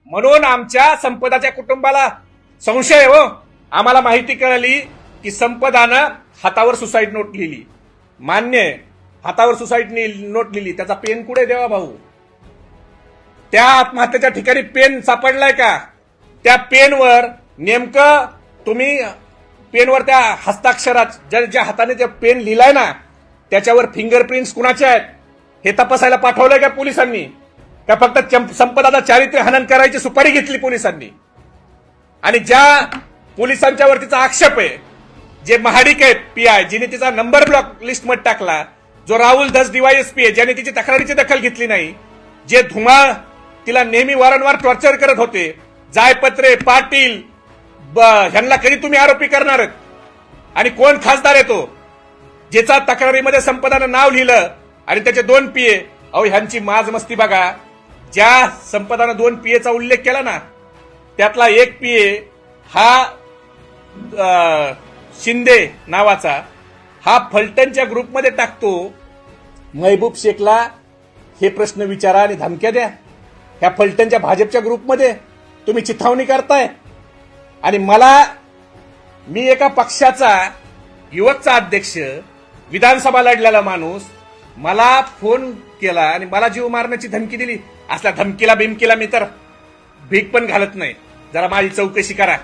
म्हणून आमच्या संपदाच्या कुटुंबाला संशय हो. आम्हाला माहिती कळाली की संपदानं हातावर सुसाईड नोट लिहिली. मान्य आहे, हातावर सुसाईड नोट लिहिली. त्याचा पेन कुठे देवा भाऊ? त्या आत्महत्येच्या ठिकाणी पेन सापडलाय का? त्या पेनवर नेमकं तुम्ही पेनवर त्या हस्ताक्षरात ज्या हाताने ते पेन लिहिलाय ना त्याच्यावर फिंगरप्रिंट्स कुणाचे आहेत हे तपासायला पाठवलंय का पोलिसांनी? का फक्त संपदाचा चारित्र्य हनन करायची सुपारी घेतली पोलिसांनी? आणि ज्या पोलिसांच्या वरतीचा आक्षेप आहे, जे महाडिक आहे पीआय जिने तिचा नंबर ब्लॉक लिस्टमध्ये टाकला, जो राहुल धस डीवायएसपी आहे ज्याने तिची तक्रारीची दखल घेतली नाही, जे धुमाळ तिला नेहमी वारंवार टॉर्चर करत होते, जायपत्रे पाटील ह्यांना कधी तुम्ही आरोपी करणार आहेत? आणि कोण खासदार आहे तो ज्याचा तक्रारीमध्ये संपदानं नाव लिहिलं आणि त्याचे 2 पीए? अहो ह्यांची माजमस्ती बघा. ज्या संपदानं 2 पीएचा उल्लेख केला ना त्यातला एक पीए हा शिंदे नावाचा, हा फलटणच्या ग्रुपमध्ये टाकतो महबूब शेखला हे प्रश्न विचारा आणि धमक्या द्या. ह्या फलटणच्या भाजपच्या ग्रुपमध्ये तुम्ही चिथावणी करताय. आणि मी एका पक्षाचा युवकचा अध्यक्ष, विधानसभा लढलेला माणूस, मला फोन केला आणि मला जीव मारण्याची धमकी दिली. असल्या धमकीला बिमकीला मी तर भीक पण घालत नाही. जरा माझी चौकशी करा.